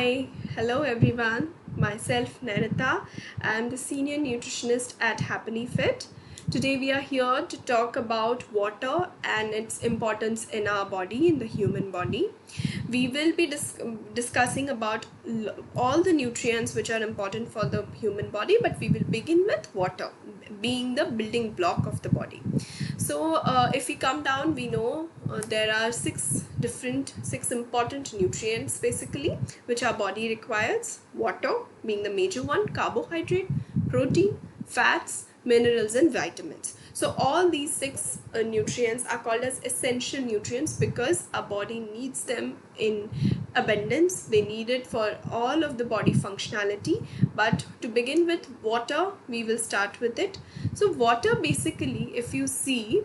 Hi, hello everyone. Myself Narita. I'm the senior nutritionist at HappleyFit. Today we are here to talk about water and its importance in our body, in the human body. We will be discussing about all the nutrients which are important for the human body, but we will begin with water being the building block of the body. So if we come down, we know there are six important nutrients basically which our body requires. Water being the major one, carbohydrate, protein, fats, minerals and vitamins. So all these six nutrients are called as essential nutrients because our body needs them in abundance. They need it for all of the body functionality. But to begin with, water, we will start with it. So water basically, if you see,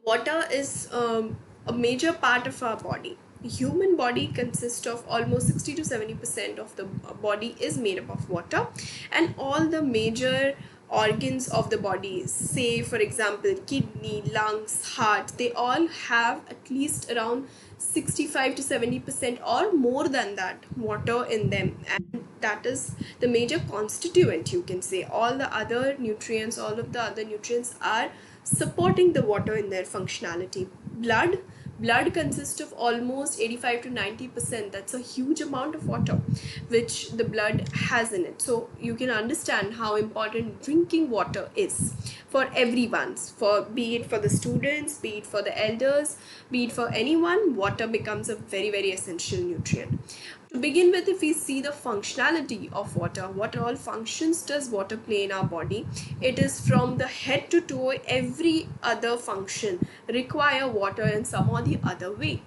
water is a major part of our body. The human body consists of almost 60 to 70% of the body is made up of water, and all the major organs of the body, say for example kidney, lungs, heart, they all have at least around 65 to 70% or more than that water in them, and that is the major constituent, you can say. All the other nutrients, all of the other nutrients are supporting the water in their functionality. Blood consists of almost 85 to 90%. That's a huge amount of water which the blood has in it. So you can understand how important drinking water is for everyone's, for be it for the students, be it for the elders, be it for anyone. Water becomes a very essential nutrient. To begin with, if we see the functionality of water, what all functions does water play in our body? It is from the head to toe, every other function require water in some or the other way.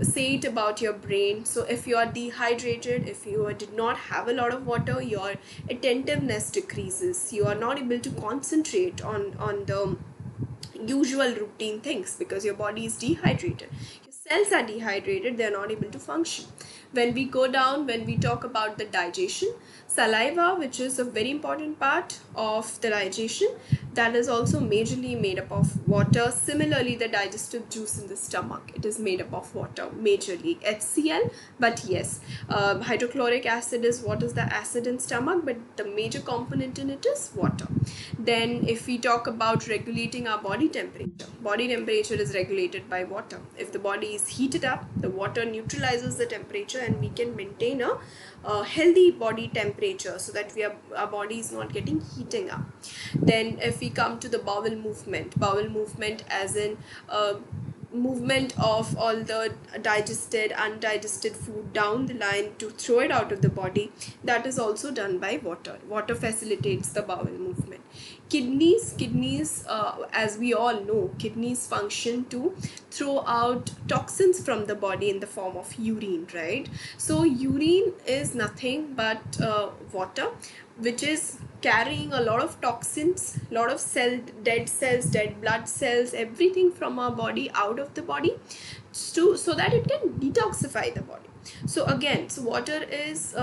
Say it about your brain. So if you are dehydrated, if you did not have a lot of water, your attentiveness decreases. You are not able to concentrate on the usual routine things because your body is dehydrated. Your cells are dehydrated, they are not able to function. When we go down, when we talk about the digestion, saliva, which is a very important part of the digestion, that is also majorly made up of water. Similarly, the digestive juice in the stomach, it is made up of water majorly, HCl. But yes, hydrochloric acid is what is the acid in stomach, but the major component in it is water. Then if we talk about regulating our body temperature is regulated by water. If the body is heated up, the water neutralizes the temperature and we can maintain a healthy body temperature so that our body is not getting heating up. Then if we come to the bowel movement as in movement of all the digested, undigested food down the line to throw it out of the body, that is also done by water facilitates the bowel movement. Kidneys, as we all know, kidneys function to throw out toxins from the body in the form of urine, right? So urine is nothing but water which is carrying a lot of toxins, lot of dead blood cells, everything from our body out of the body, so that it can detoxify the body. So again, water is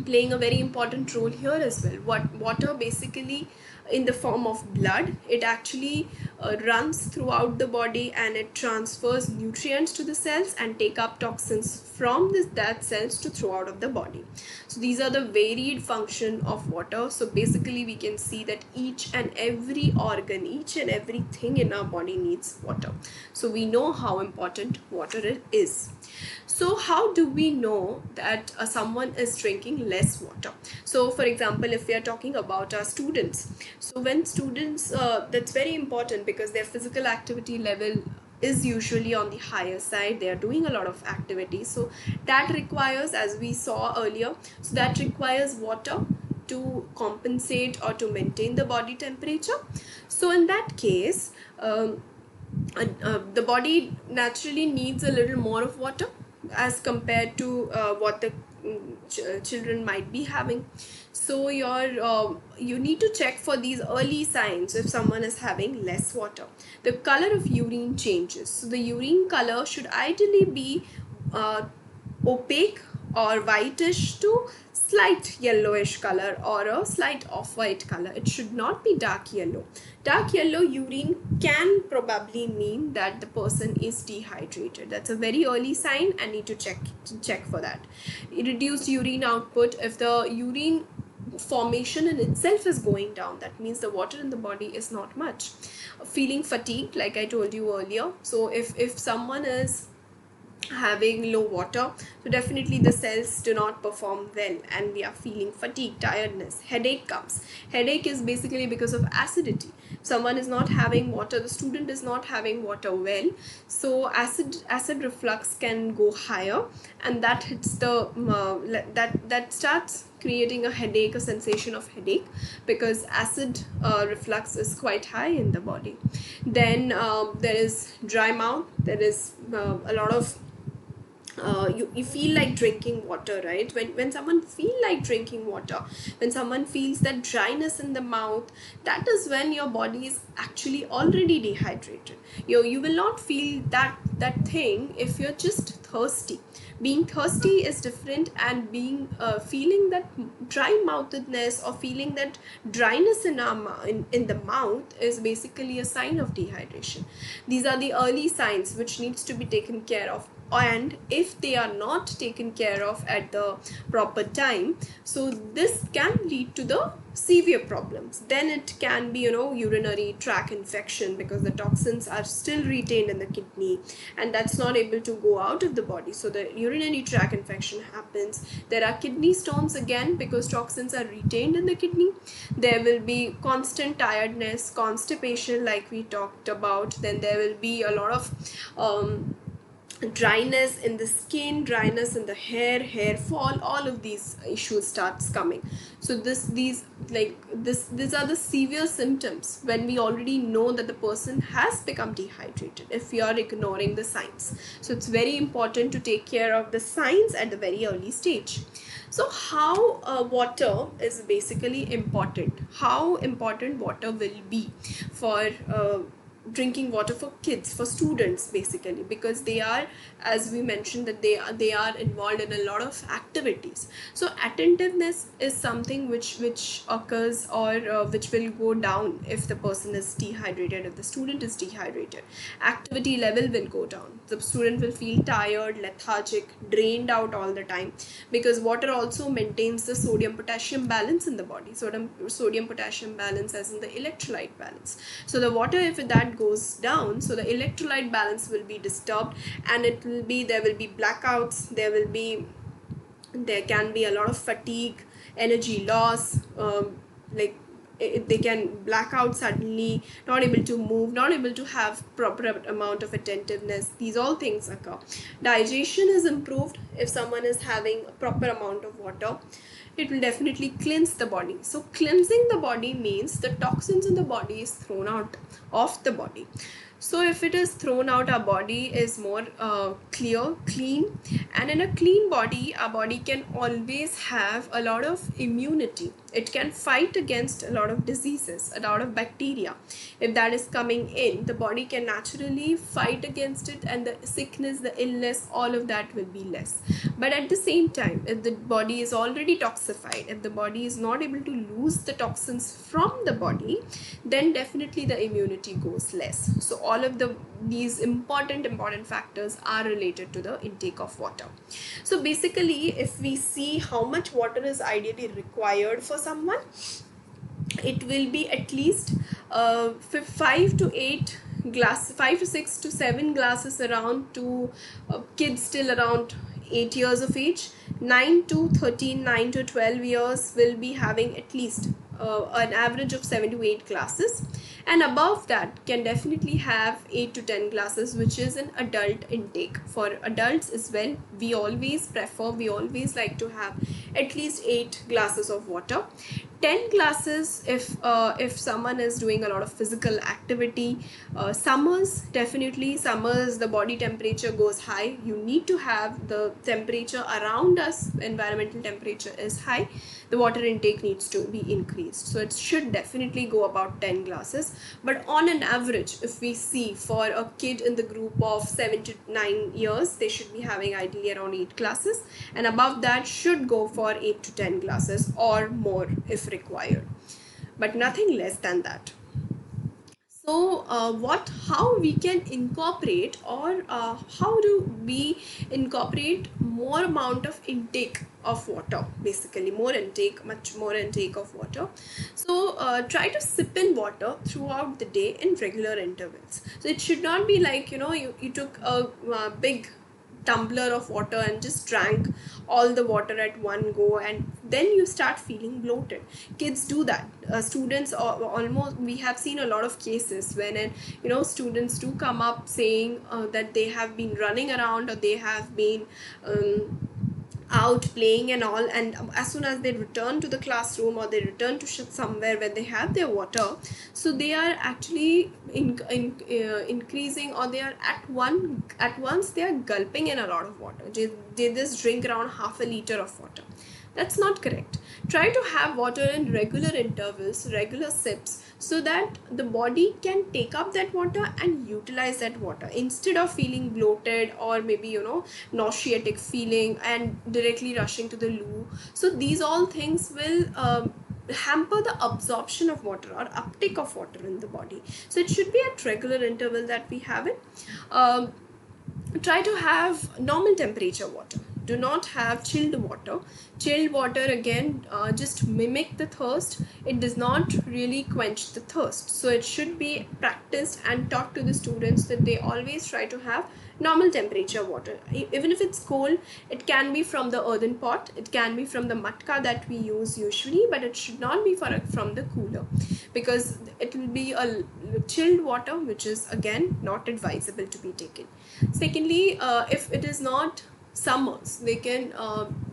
playing a very important role here as well. Water basically in the form of blood, it actually runs throughout the body and it transfers nutrients to the cells and take up toxins from that cells to throw out of the body. So these are the varied function of water. So basically we can see that each and every organ, each and everything in our body needs water. So we know how important water is. So how do we know that someone is drinking less water? So for example, if we are talking about our students, so when students, that's very important because their physical activity level is usually on the higher side. They are doing a lot of activities, so that requires, as we saw earlier, so that requires water to compensate or to maintain the body temperature. So in that case, the body naturally needs a little more of water as compared to what the children might be having. So you need to check for these early signs if someone is having less water. The color of urine changes. So the urine color should ideally be opaque or whitish to slight yellowish color or a slight off-white color. It should not be dark yellow. Dark yellow urine can probably mean that the person is dehydrated. That's a very early sign and need to check for that. Reduced urine output. If the urine formation in itself is going down, that means the water in the body is not much. Feeling fatigued, like I told you earlier. So if someone is having low water, so definitely the cells do not perform well and we are feeling fatigue, tiredness. Headache comes. Headache is basically because of acidity. Someone is not having water, the student is not having water well, so acid reflux can go higher, and that hits the that starts creating a headache, a sensation of headache, because acid reflux is quite high in the body. Then there is dry mouth. There is a lot of you feel like drinking water, right? When someone feel like drinking water, when someone feels that dryness in the mouth, that is when your body is actually already dehydrated. You will not feel that thing if you're just thirsty. Being thirsty is different, and being feeling that dry mouthedness or feeling that dryness in in the mouth is basically a sign of dehydration. These are the early signs which needs to be taken care of, and if they are not taken care of at the proper time, so this can lead to the severe problems. Then it can be urinary tract infection, because the toxins are still retained in the kidney and that's not able to go out of the body, so the urinary tract infection happens. There are kidney stones again, because toxins are retained in the kidney. There will be constant tiredness, constipation like we talked about. Then there will be a lot of dryness in the skin, dryness in the hair fall. All of these issues starts coming. So these are the severe symptoms when we already know that the person has become dehydrated, if we are ignoring the signs. So it's very important to take care of the signs at the very early stage. So how water is basically important, how important water will be for drinking water for kids, for students, basically, because they are, as we mentioned, that they are involved in a lot of activities. So attentiveness is something which occurs, or which will go down if the person is dehydrated, if the student is dehydrated. Activity level will go down. The student will feel tired, lethargic, drained out all the time, because water also maintains the sodium potassium balance in the body. Sodium potassium balance as in the electrolyte balance. So the water, if that goes down, so the electrolyte balance will be disturbed, and there will be blackouts, there can be a lot of fatigue, energy loss, they can black out suddenly, not able to move, not able to have proper amount of attentiveness. These all things occur. Digestion is improved if someone is having a proper amount of water. It will definitely cleanse the body. So cleansing the body means the toxins in the body is thrown out of the body. So if it is thrown out, our body is more clear, clean, and in a clean body, our body can always have a lot of immunity. It can fight against a lot of diseases, a lot of bacteria. If that is coming in, the body can naturally fight against it, and the sickness, the illness, all of that will be less. But at the same time, if the body is already toxified, if the body is not able to lose the toxins from the body, then definitely the immunity goes less. So all of these important factors are related to the intake of water. So basically, if we see how much water is ideally required for someone, it will be at least 5 to 6 to 7 glasses around to kids still around 8 years of age. 9 to 13, 9 to 12 years will be having at least an average of 7 to 8 glasses, and above that can definitely have 8 to 10 glasses, which is an adult intake. For adults as well, we always like to have at least 8 glasses of water. 10 glasses if someone is doing a lot of physical activity. Summers, definitely summers, the body temperature goes high. You need to have the temperature around us, environmental temperature is high, the water intake needs to be increased. So it should definitely go about 10 glasses. But on an average, if we see for a kid in the group of 7 to 9 years, they should be having ideally around 8 glasses, and above that should go for 8 to 10 glasses or more if required, but nothing less than that. So how we can incorporate, or how do we incorporate more amount of intake of water, basically more intake, much more intake of water. So try to sip in water throughout the day in regular intervals. So it should not be like, you took a big tumbler of water and just drank all the water at one go, and then you start feeling bloated. Kids do that. Students, almost, we have seen a lot of cases when students do come up saying that they have been running around, or they have been out playing and all, and as soon as they return to the classroom, or they return to somewhere where they have their water, so they are actually increasing, or they are at once they are gulping in a lot of water. They just drink around half a liter of water. That's not correct. Try to have water in regular intervals, regular sips, so that the body can take up that water and utilize that water, instead of feeling bloated, or maybe nauseatic feeling and directly rushing to the loo. So these all things will hamper the absorption of water or uptake of water in the body. So it should be at regular interval that we have it. Try to have normal temperature water. Do not have chilled water. Chilled water, again, just mimic the thirst. It does not really quench the thirst. So it should be practiced and taught to the students that they always try to have normal temperature water. Even if it's cold, it can be from the earthen pot, it can be from the matka that we use usually, but it should not be from the cooler, because it will be a chilled water, which is again not advisable to be taken. Secondly, if it is not summers, they can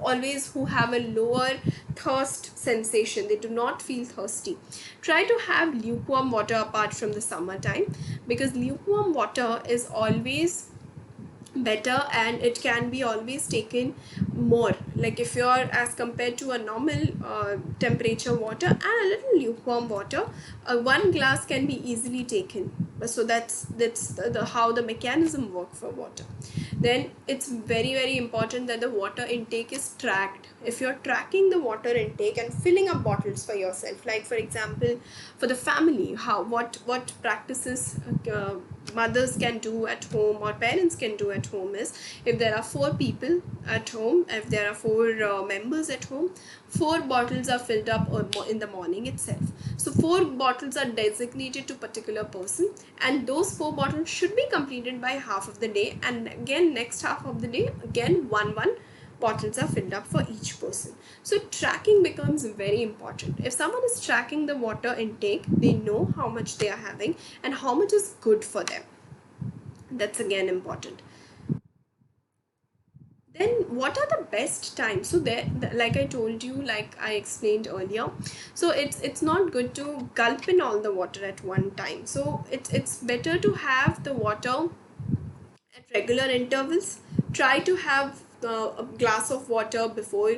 always, who have a lower thirst sensation, they do not feel thirsty, try to have lukewarm water apart from the summertime, because lukewarm water is always better, and it can be always taken more, like if you're, as compared to a normal temperature water and a little lukewarm water, one glass can be easily taken. So that's how the mechanism work for water. Then it's very, very important that the water intake is tracked. If you're tracking the water intake and filling up bottles for yourself, like for example for the family, what practices mothers can do at home, or parents can do at home, is if there are 4 people at home, if there are 4 members at home, 4 bottles are filled up in the morning itself. So 4 bottles are designated to particular person, and those 4 bottles should be completed by half of the day, and again next half of the day, again one bottles are filled up for each person. So tracking becomes very important. If someone is tracking the water intake, they know how much they are having and how much is good for them. That's again important. Then what are the best times? So there, like I told you, like I explained earlier, so it's not good to gulp in all the water at one time. So it's better to have the water at regular intervals. Try to have a glass of water before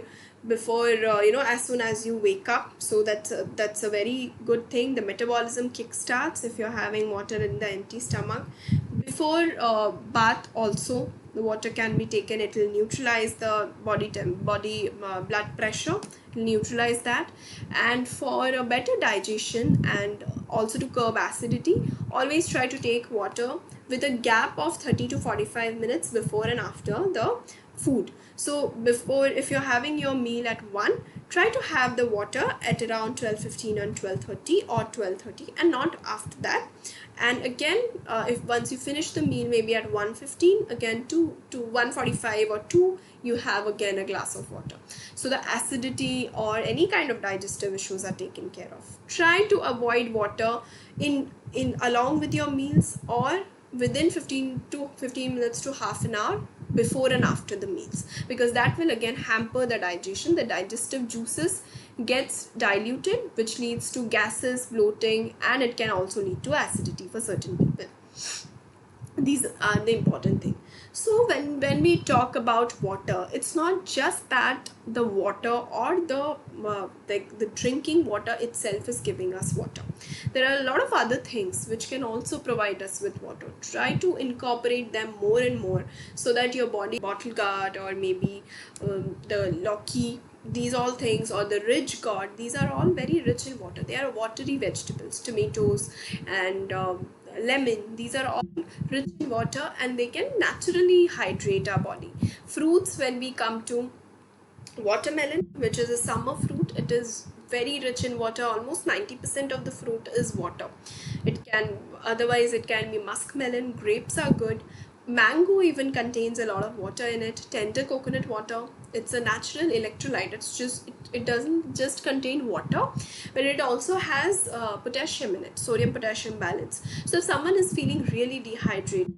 as soon as you wake up. So that's a very good thing. The metabolism kickstarts if you're having water in the empty stomach. Before bath also, the water can be taken. It will neutralize the body blood pressure. It will neutralize that. And for a better digestion and also to curb acidity, always try to take water with a gap of 30 to 45 minutes before and after the food. So before, if you're having your meal at 1, try to have the water at around 12:15 and 12:30 or 12:30, and not after that. And again, if once you finish the meal, maybe at 1:15, again to 1:45 or 2, you have again a glass of water. So the acidity or any kind of digestive issues are taken care of. Try to avoid water in along with your meals, or within 15 minutes to half an hour before and after the meals, because that will again hamper the digestion. The digestive juices gets diluted, which leads to gases, bloating, and it can also lead to acidity for certain people. These are the important thing. So when we talk about water, it's not just that the water or the drinking water itself is giving us water. There are a lot of other things which can also provide us with water. Try to incorporate them more and more, so that your body, bottle gourd, or maybe the loki, these all things, or the ridge gourd, these are all very rich in water. They are watery vegetables. Tomatoes and lemon, these are all rich in water, and they can naturally hydrate our body. Fruits, when we come to watermelon, which is a summer fruit, it is very rich in water. Almost 90% of the fruit is water. It can, otherwise it can be muskmelon. Grapes are good. Mango even contains a lot of water in it. Tender coconut water, it's a natural electrolyte. It's just it doesn't just contain water, but it also has potassium in it, sodium potassium balance. So if someone is feeling really dehydrated,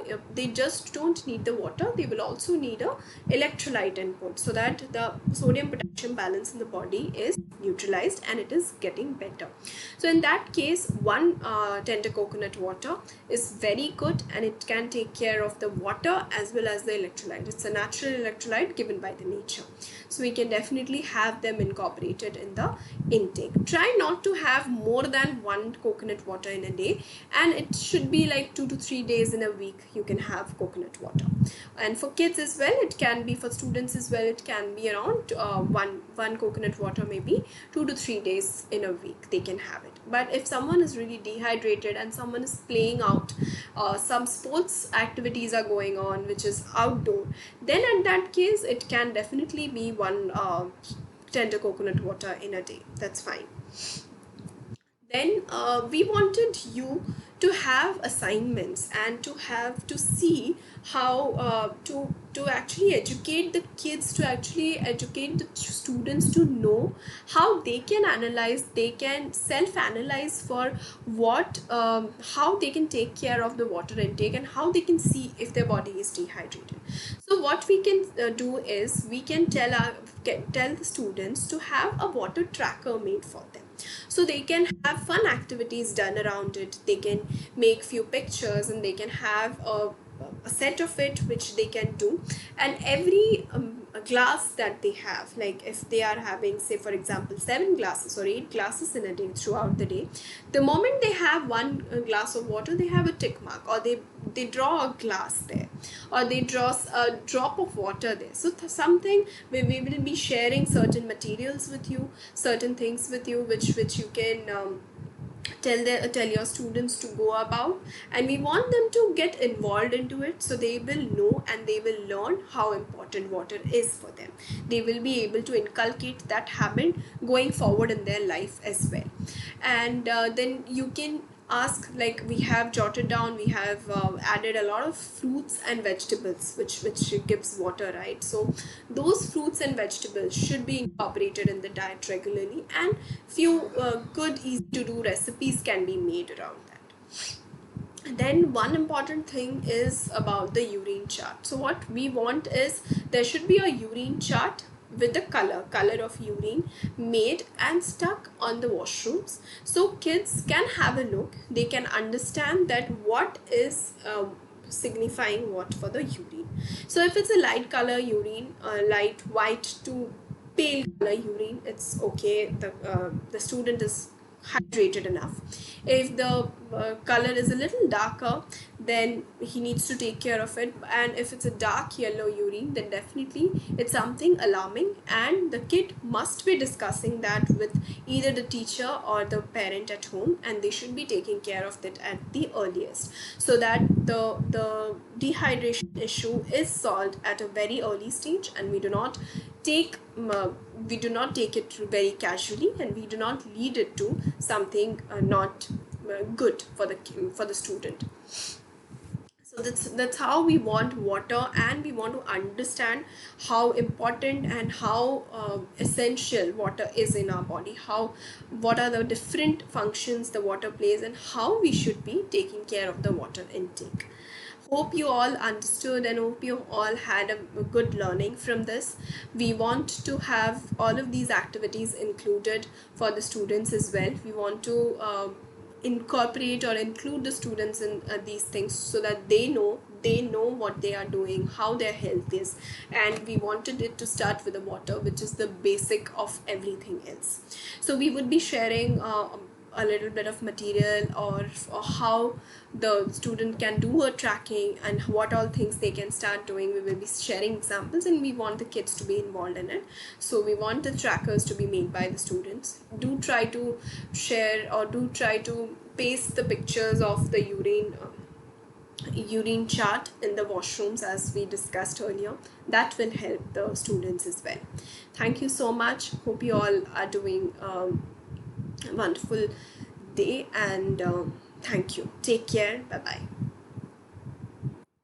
if they just don't need the water, they will also need a electrolyte input, so that the sodium potassium balance in the body is neutralized and it is getting better. So in that case, one tender coconut water is very good, and it can take care of the water as well as the electrolyte. It's a natural electrolyte given by the nature, so we can definitely have them incorporated in the intake. Try not to have more than one coconut water in a day, and it should be like 2 to 3 days in a week you can have coconut water. And for kids as well, it can be, for students as well, it can be around one coconut water, maybe 2 to 3 days in a week they can have it. But if someone is really dehydrated and someone is playing out, some sports activities are going on which is outdoor, then at that case it can definitely be one tender coconut water in a day. That's fine. Then we wanted you to have assignments and to see how to actually educate the kids, to actually educate the students to know how they can analyze, they can self-analyze for what how they can take care of the water intake, and how they can see if their body is dehydrated. So what we can do is, we can tell the students to have a water tracker made for them, so they can have fun activities done around it. They can make few pictures, and they can have a set of it which they can do. And every a glass that they have, like if they are having, say for example, 7 glasses or 8 glasses in a day, throughout the day, the moment they have one glass of water, they have a tick mark, or they draw a glass there, or they draw a drop of water there. So something where we will be sharing certain materials with you, certain things with you, which you can tell your students to go about, and we want them to get involved into it, so they will know and they will learn how important water is for them. They will be able to inculcate that habit going forward in their life as well. And then you can ask, like we have jotted down, we have added a lot of fruits and vegetables which gives water, right? So those fruits and vegetables should be incorporated in the diet regularly, and few good easy to do recipes can be made around that. Then one important thing is about the urine chart. So what we want is, there should be a urine chart with the color of urine made and stuck on the washrooms, so kids can have a look, they can understand that what is signifying what for the urine. So if it's a light color urine, light white to pale color urine, it's okay, the student is hydrated enough. If the color is a little darker, then he needs to take care of it. And if it's a dark yellow urine, then definitely it's something alarming, and the kid must be discussing that with either the teacher or the parent at home, and they should be taking care of that at the earliest, so that the dehydration issue is solved at a very early stage, and we do not take it very casually, and we do not lead it to something not good for the student. So that's how we want water, and we want to understand how important and how essential water is in our body, what are the different functions the water plays, and how we should be taking care of the water intake. Hope you all understood and hope you all had a good learning from this. We want to have all of these activities included for the students as well. We want to incorporate or include the students in these things so that they know what they are doing, how their health is, and we wanted it to start with the water, which is the basic of everything else. So we would be sharing a little bit of material, or how the student can do a tracking and what all things they can start doing. We will be sharing examples, and we want the kids to be involved in it. So we want the trackers to be made by the students. Do try to share, or do try to paste the pictures of the urine chart in the washrooms as we discussed earlier. That will help the students as well. Thank you so much. Hope you all are doing wonderful day, and thank you. Take care. Bye bye.